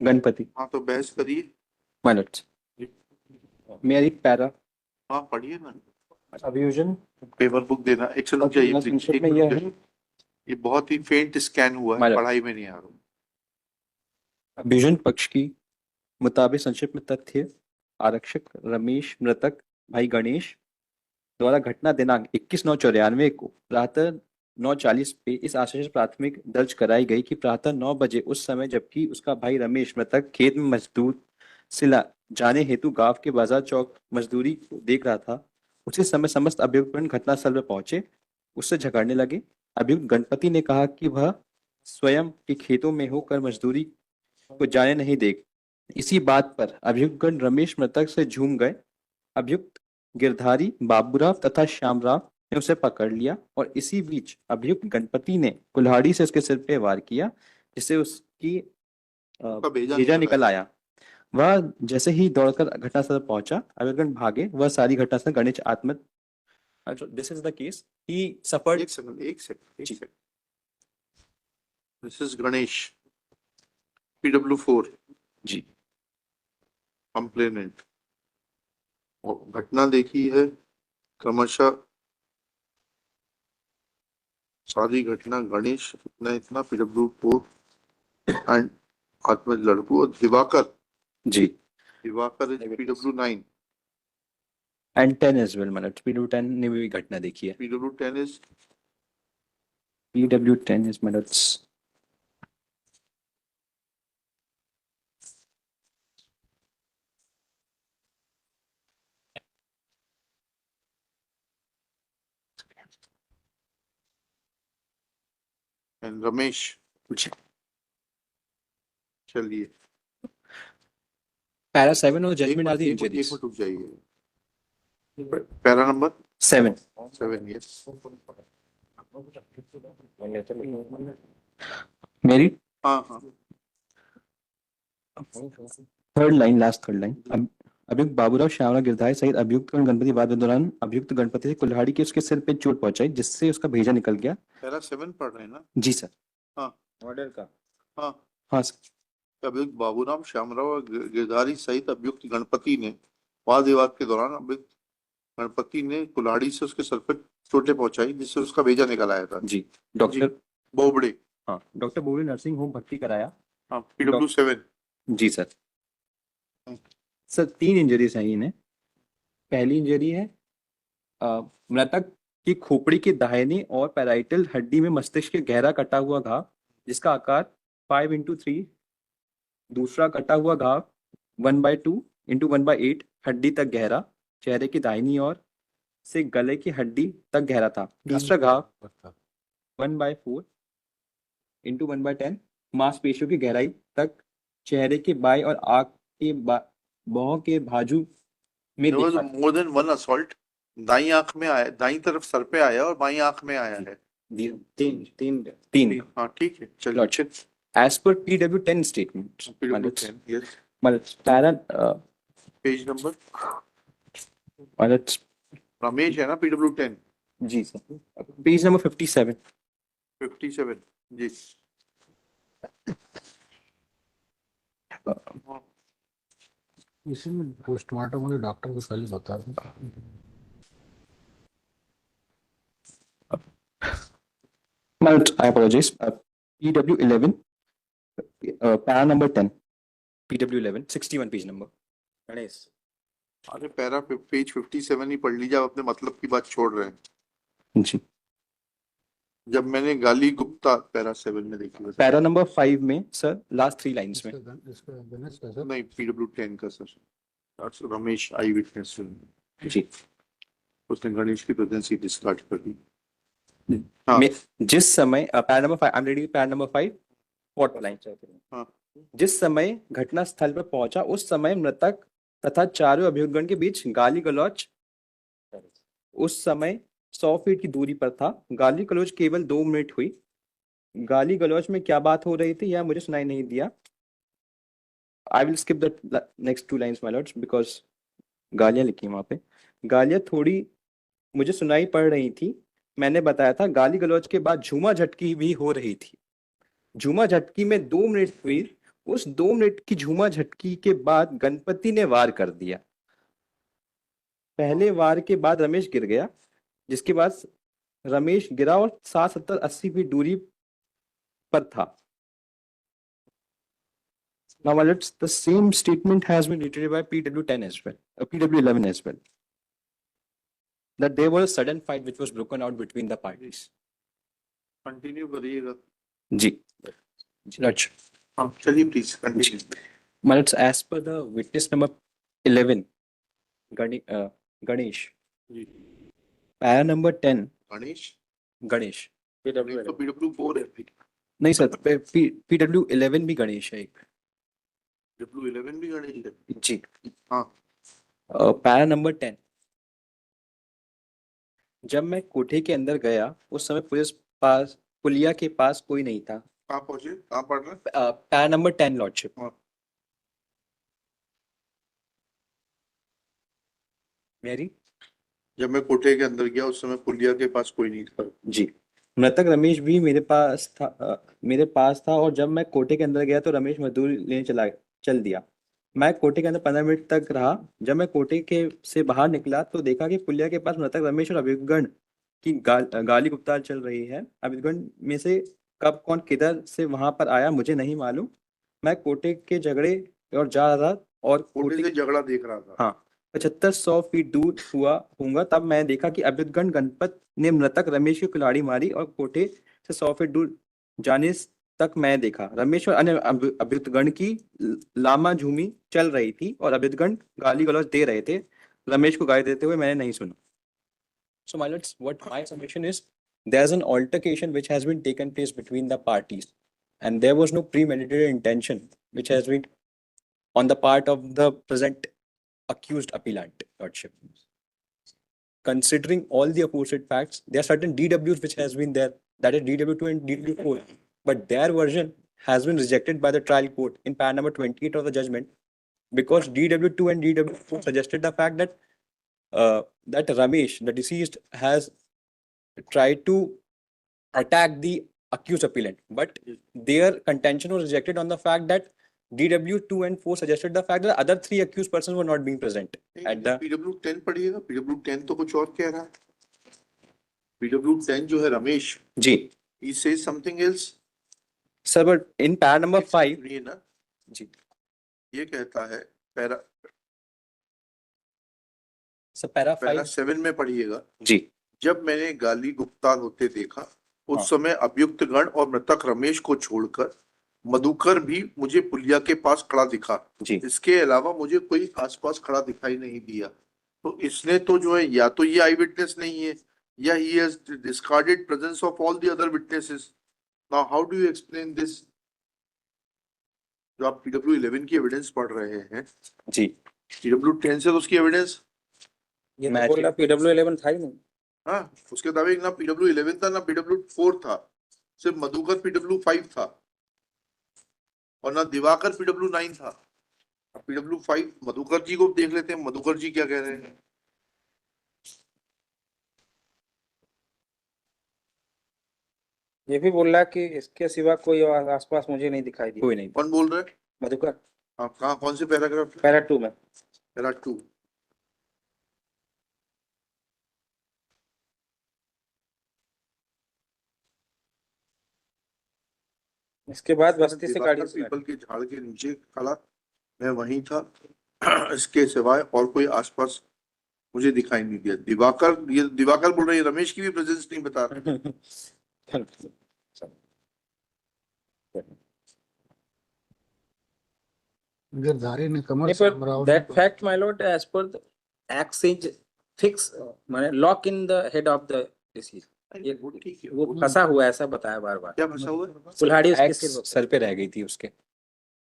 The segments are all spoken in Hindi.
गणपति। हाँ तो बहस करिए। माइनट्स मेरी पैरा हाँ पढ़िए ना, अभियोजन पेपर बुक देना। एक से रुक जाइए, संक्षेप में यह है। ये बहुत ही फेंट स्कैन हुआ है, माइनट पढ़ाई में नहीं आ रहा। अभियोजन पक्ष की मुताबिक संक्षिप्त में तथ्य आरक्षक रमेश मृतक भाई गणेश द्वारा घटना दिनांक 21/9/94 को प्रातः 9:40 पे इस आशय से प्राथमिक दर्ज कराई गई कि प्रातः 9 बजे उस समय जबकि उसका भाई रमेश मृतक खेत में मजदूर सिला जाने हेतु गांव के बाजार चौक मजदूरी को देख रहा था, उसी समय समस्त अभियुक्त घटनास्थल पर पहुंचे, उससे झगड़ने लगे। अभियुक्त गणपति ने कहा कि वह स्वयं के खेतों में होकर मजदूरी को जाने नहीं देगा। इसी बात पर अभियुक्तगण रमेश मृतक से झूम गए। अभियुक्त गिरधारी बाबूराव तथा श्यामराव ने उसे पकड़ लिया और इसी बीच अभियुक्त गणपति ने कुल्हाड़ी से उसके सिर पे वार किया, जिससे उसकी भेजा निकल आया। वह जैसे ही दौड़कर घटनास्थल पर पहुंचा, अभियुक्तगण भागे। वह सारी घटनास्थल गणेश आत्म this is the case he suffered. एक second. This is Ganesh, PW4 ji. Complainant. और घटना देखी है क्रमशः, सारी घटना गणेश इतना PW4 एंड आत्मज लड़कू और Diwakar ji. Diwakar is PW9 and 10 as well. मतलब PW10 ने भी घटना देखी है। PW10 इज मतलब एंड रमेश। चलिए पैरा 7 और जजमेंट आर द एक इंजरीज। मिनट रुक जाइए। Para number 7 yes. मेरी हाँ third line, last third line. अभियुक्त बाबूराव श्यामराव गिरधारी सहित अभियुक्त गणपति वाद के दौरान अभियुक्त गणपति से कुल्हाड़ी के उसके सिर पे चोट पहुंचाई, जिससे उसका भेजा निकल गया। पैरा 7 पढ़ रहे हैं ना? जी सर। हाँ मॉडल का। हाँ सर। अभियुक्त बाबूराम श्यामराव और गिरधारी सहित अभियुक्त गणपति ने वाद विवाद के दौरान अभियुक्त गणपति ने कुल्हाड़ी से उसके सर पर चोटें पहुंचाई, जिससे उसका भेजा निकल आया था। जी। डॉक्टर बोबड़े। हाँ, डॉक्टर बोबड़े नर्सिंग होम भर्ती कराया। हाँ PW7। जी सर। सर 3 इंजरीज हैं इन्हें। पहली इंजरी है मृतक की खोपड़ी की दाहिनी और पैराइटल हड्डी में मस्तिष्क के गहरा कटा हुआ घाव, जिसका आकार 5x3। दूसरा कटा हुआ घाव 1/2 × 1/8 हड्डी तक गहरा, चेहरे की दाहिनी ओर से गले की हड्डी तक गहरा था। तीसरा घाव 1/4 × 1/10 मांसपेशियों की गहराई तक चेहरे के बाएं और आंख के भौं के बाजू में देखा। More than one assault. दाई आंख में आया, दाई तरफ सर पे आया और बाई आंख में आया है। तीन। हाँ ठीक है, चलिए। As per PW10 statement, PW10 yes। Para page number मतलब रमेश है ना PW10? जी सर। पेज नंबर 57 जी। इसमें पोस्टमार्टम मुझे डॉक्टर को पहले बता दें। I apologize. PW11 para number 10 PW11 61 page number. Ganesh अरे पैरा पेज 57 ही पढ़ लीजिए, आप अपने मतलब की बात छोड़ रहे हैं। जी। जब मैंने गाली गुप्ता पैरा 7 में देखी। पैरा नंबर 5 में सर लास्ट 3 लाइंस में। नहीं PW10 का सर। रमेश आई विटनेस जी। उसने गणेश की प्रेजेंस ही डिस्कार्ड कर दी। हाँ। जिस समय para number 5 I am reading para number 5 fourth line. हाँ। जिस समय घटना स्थल पर पहुंचा उस समय मृतक तथा चारों अभियुक्तगण के बीच गाली गलौज उस समय 100 फीट की दूरी पर था। गाली गलौज केवल 2 मिनट हुई। गाली गलौज में क्या बात हो रही थी यह मुझे सुनाई नहीं दिया। I will skip the next 2 lines my Lord's because गालियां लिखी वहां पे। गालियां थोड़ी मुझे सुनाई पड़ रही थी। मैंने बताया था गाली गलौज के बाद झूमा झटकी भी हो रही थी। झूमा झटकी में 2 मिनट हुई उस 2 मिनट की झूमा झटकी के बाद गणपति ने वार कर दिया। पहले वार के बाद रमेश गिर गया, जिसके बाद रमेश गिरा और 60-70-80 फीट दूरी पर था। Now, the same statement has been reiterated by PW10 as well, PW11 as well. That there was a sudden fight which was broken out between the parties. Continue करिएगा। जी, अच्छा। हाँ चलिए please continue. Malats, as per the witness number 11, Ganesh. जी Para number 10, गणेश Ganesh. तो PW4 है, नहीं सर, PW11 भी गणेश है एक। PW11 भी गणेश है। जी हाँ पैरा नंबर 10, जब मैं कोठे के अंदर गया उस समय पुलिया के पास कोई नहीं था। कहाँ पहुंचे, कहाँ पढ़ रहे हैं? Para number 10 lordship. हाँ। मेरी जब मैं कोठे के अंदर गया उस समय पुलिया के पास कोई नहीं था। जी, मृतक रमेश भी मेरे पास था और जब मैं कोठे के अंदर गया तो रमेश मजदूरी लेने चल दिया। मैं कोठे के अंदर 15 मिनट तक रहा। जब मैं कोठे के से बाहर निकला तो देखा कि पुलिया के पास मृतक रमेश और अभियुक्तगण की गाली गुप्तार चल रही है। अभियुक्तगण में से कब कौन किधर से वहां पर आया मुझे नहीं मालूम। मैं कोठे के झगड़े और जा रहा था और कोठे से झगड़ा देख रहा था। हाँ, 75-100 फीट दूर होऊंगा तब मैं देखा कि अभियुक्तगण गणपत ने मृतक रमेश की कुल्हाड़ी मारी और कोठे से 100 फीट दूर जाने तक मैं देखा रमेश और अन्य अभियुक्तगण की लामा झूमी चल रही थी और अभियुक्तगण गाली गलौज दे रहे थे। रमेश को गाली देते हुए मैंने नहीं सुना। So my lords, what my submission is, there's an altercation which has been taken place between the parties and there was no premeditated intention which has been on the part of the present accused appellant, lordship. Considering all the aforesaid facts, there are certain DWs which has been there, that is DW2 and DW4, but their version has been rejected by the trial court in para number 28 of the judgment because DW2 and DW4 suggested the fact that that Ramesh, the deceased, has tried to attack the accused appellant, but their contention was rejected on the fact that DW2 and 4 suggested the fact that other 3 accused persons were not being present at the PW10 पढ़िएगा। PW10 तो कुछ और कह रहा है। PW10 जो है Ramesh ji, he says something else। sir, but in para number 5 ये ना जी, ये कहता है पैरा sir, para 5 7 में पढ़िएगा। जी, जब मैंने गाली गुप्तार होते देखा उस हाँ। समय अभियुक्त गण और मृतक रमेश को छोड़कर मधुकर भी मुझे पुलिया के पास खड़ा दिखा। जी, इसके अलावा मुझे कोई आसपास खड़ा दिखाई नहीं दिया। तो इसने तो जो है या तो ये आई विटनेस नहीं है या he has discarded presence of all the other witnesses. Now how do you explain this? जो आप PW11 की एविडेंस पढ़ रहे हैं जी, PW10 से तो उसकी एविडेंस ये तो मैच बोल रहा PW11 था ही नहीं। हाँ उसके दावे ना PW11 था ना PW4 था, सिर्फ मधुकर PW5 था और ना दिवाकर PW9 था। PW5 मधुकर जी को देख लेते हैं, मधुकर जी क्या कह रहे हैं। ये भी बोल रहा कि इसके सिवा कोई आसपास मुझे नहीं दिखाई दिया। कोई नहीं। कौन बोल रहे हैं? मधुकर हाँ कहाँ, कौन से पैराग्राफ? पैरा 2 में। पैरा 2। इसके बाद बस्ती से गाड़ी पीपल के झाड़ के नीचे खड़ा मैं वहीं था। इसके सिवाय और कोई आसपास मुझे दिखाई नहीं दिया। दिवाकर, ये दिवाकर बोल रहे हैं रमेश की भी प्रेजेंस नहीं बता रहे। गिरधारी ने कमर नहीं, से पर that fact my lord as per the act says fix माने lock in the head of the deceased। ये वो ठीक है, वो फंसा हुआ है ऐसा बताया बार बार। क्या फंसा हुआ है? कुल्हाड़ी उसके एक्स सिर पर। सर पे रह गई थी उसके।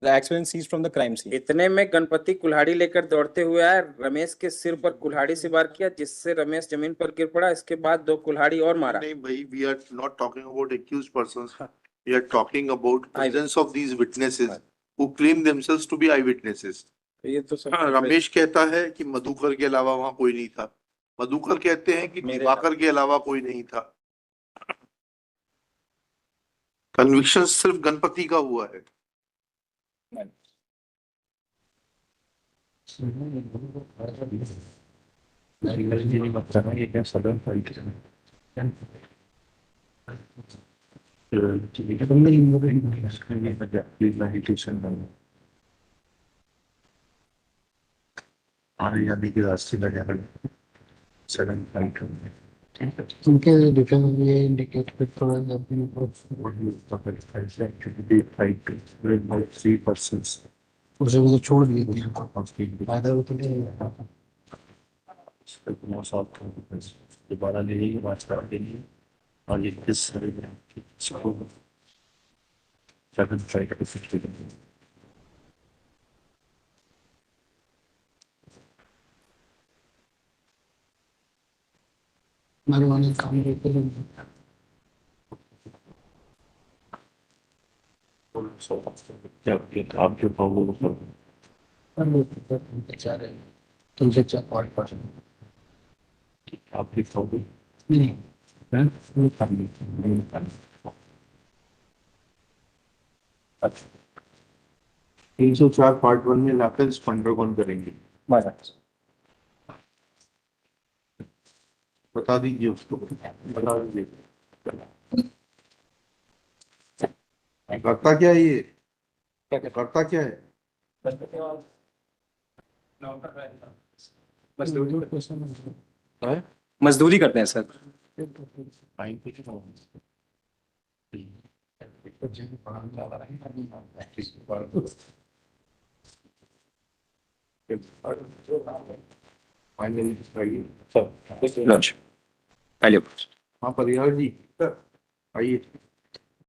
The axe was seized from the crime scene. इतने में गणपति कुल्हाड़ी लेकर दौड़ते हुए आया, रमेश के सिर पर कुल्हाड़ी से वार किया जिससे रमेश जमीन पर गिर पड़ा। इसके बाद 2 कुल्हाड़ी और मारा। नहीं भाई, we are not talking about accused persons. We are talking about presence of these witnesses who claim themselves to be eyewitnesses. ये तो सब रमेश कहता है कि मधुकर के अलावा वहां कोई नहीं था। मधुकर कहते हैं कि मेरे दिवाकर के अलावा कोई नहीं था। कन्विक्शन सिर्फ गणपति का हुआ है। ये क्या सडन फाइट है आने के रास्ते लगे सडन फाइट उनके डिफेंस ये इंडिकेट कर थोड़ा फाइट विद 3 पर्संस उसे वो तो छोड़ दिए थे फायदा वो तो नहीं दोबारा ले लेंगे बात करा देंगे और ये किस सेवन फाइट को फिक्स करेंगे हमारे वाले काम करते हैं क्या आपके प्रॉब्लम को चाह रहे हैं तुमसे 4% आपकी प्रॉब्लम नहीं है वो काम नहीं अच्छा 304 पार्ट 1 में लाकर इस फंडर कौन करेंगे बता दीजिए उसको बता दीजिए करता क्या है ये करता क्या है मजदूरी करते हैं सर। लॉन्च पहले हाँ परिहार जी आइए